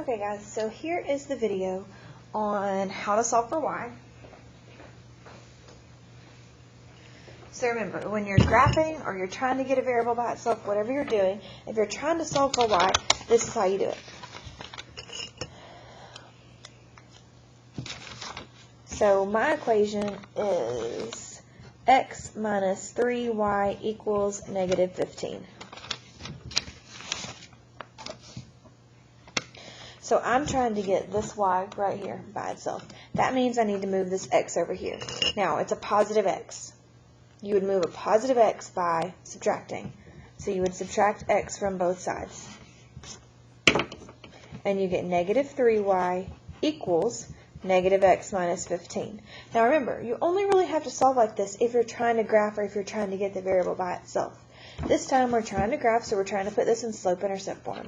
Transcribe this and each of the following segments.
Okay guys, so here is the video on how to solve for y. So remember, when you're graphing or you're trying to get a variable by itself, whatever you're doing, if you're trying to solve for y, this is how you do it. So my equation is x minus 3y equals negative 15. So I'm trying to get this y right here by itself. That means I need to move this x over here. Now, it's a positive x. You would move a positive x by subtracting. So you would subtract x from both sides. And you get negative 3y equals negative x minus 15. Now remember, you only really have to solve like this if you're trying to graph or if you're trying to get the variable by itself. This time we're trying to graph, so we're trying to put this in slope-intercept form.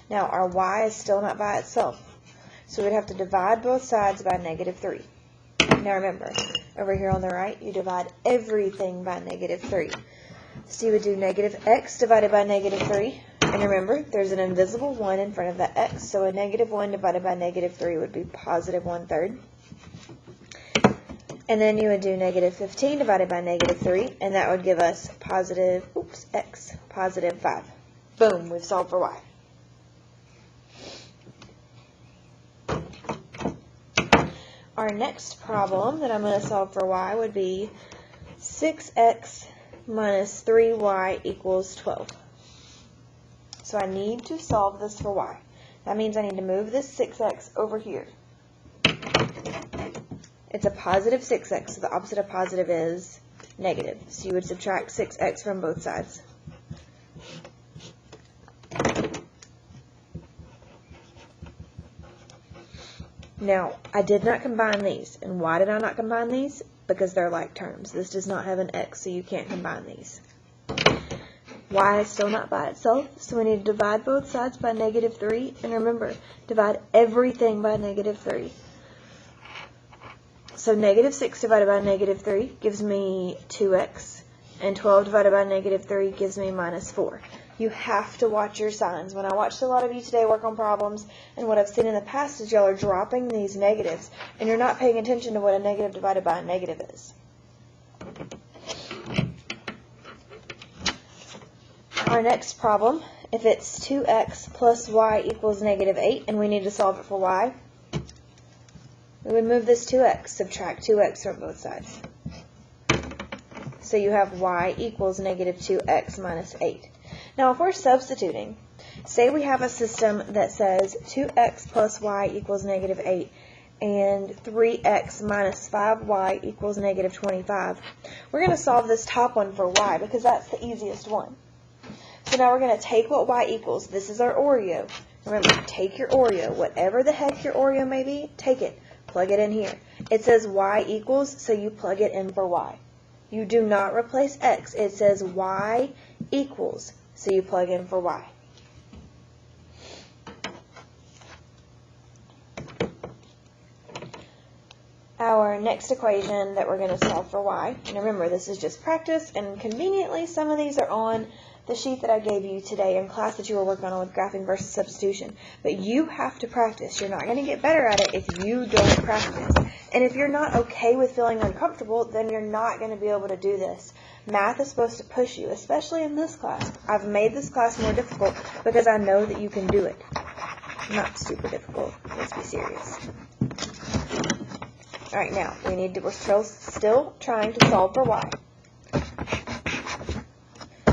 Now, our y is still not by itself, so we'd have to divide both sides by negative 3. Now remember, over here on the right, you divide everything by negative 3. So you would do negative x divided by negative 3. And remember, there's an invisible 1 in front of that x, so a negative 1 divided by negative 3 would be positive 1/3. And then you would do negative 15 divided by negative 3, and that would give us positive, x, positive 5. Boom, we've solved for y. Our next problem that I'm going to solve for y would be 6x minus 3y equals 12. So I need to solve this for y. That means I need to move this 6x over here. It's a positive 6x, so the opposite of positive is negative. So you would subtract 6x from both sides. Now, I did not combine these. And why did I not combine these? Because they're like terms. This does not have an x, so you can't combine these. Y is still not by itself, so we need to divide both sides by negative 3. And remember, divide everything by negative 3. So negative 6 divided by negative 3 gives me 2x, and 12 divided by negative 3 gives me minus 4. You have to watch your signs. When I watched a lot of you today work on problems, and what I've seen in the past is y'all are dropping these negatives, and you're not paying attention to what a negative divided by a negative is. Our next problem, if it's 2x plus y equals negative 8, and we need to solve it for y, we would move this 2x, subtract 2x from both sides. So you have y equals negative 2x minus 8. Now, if we're substituting, say we have a system that says 2x plus y equals negative 8 and 3x minus 5y equals negative 25. We're going to solve this top one for y because that's the easiest one. So now we're going to take what y equals. This is our Oreo. Remember, take your Oreo. Whatever the heck your Oreo may be, take it. Plug it in here. It says y equals, so you plug it in for y. You do not replace x. It says y equals, so you plug in for y. Our next equation that we're going to solve for y, and remember this is just practice, and conveniently some of these are on the sheet that I gave you today in class that you were working on with graphing versus substitution. But you have to practice. You're not going to get better at it if you don't practice. And if you're not okay with feeling uncomfortable, then you're not going to be able to do this. Math is supposed to push you, especially in this class. I've made this class more difficult because I know that you can do it. Not super difficult. Let's be serious. Alright, now, we're still trying to solve for y.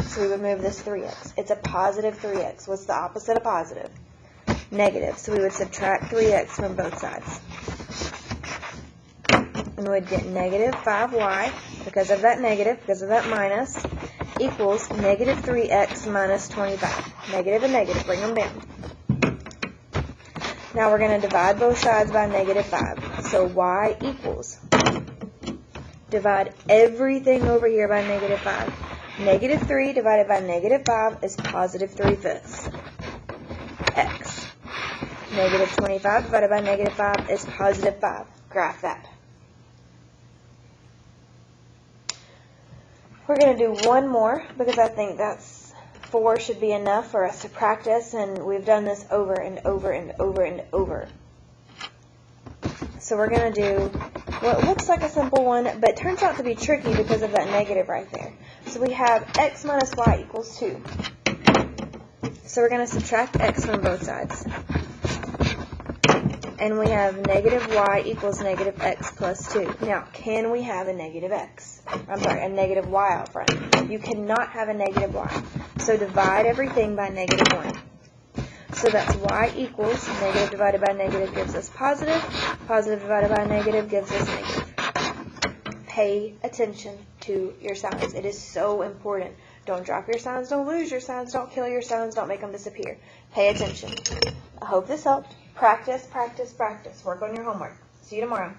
So we would move this 3x. It's a positive 3x. What's the opposite of positive? Negative. So we would subtract 3x from both sides. And we would get negative 5y, because of that negative, because of that minus, equals negative 3x minus 25. Negative and negative. Bring them down. Now we're going to divide both sides by negative 5. So y equals, divide everything over here by negative 5. Negative 3 divided by negative 5 is positive 3/5. X. Negative 25 divided by negative 5 is positive 5. Graph that. We're going to do one more because I think that's 4 should be enough for us to practice, and we've done this over and over and over and over. So we're going to do what looks like a simple one, but turns out to be tricky because of that negative right there. So we have x minus y equals 2. So we're going to subtract x from both sides. And we have negative y equals negative x plus 2. Now, can we have a negative x? I'm sorry, a negative y out front. You cannot have a negative y. So divide everything by negative 1. So that's y equals negative divided by negative gives us positive. Positive divided by negative gives us negative. Pay attention to your signs. It is so important. Don't drop your signs. Don't lose your signs. Don't kill your signs. Don't make them disappear. Pay attention. I hope this helped. Practice, practice, practice. Work on your homework. See you tomorrow.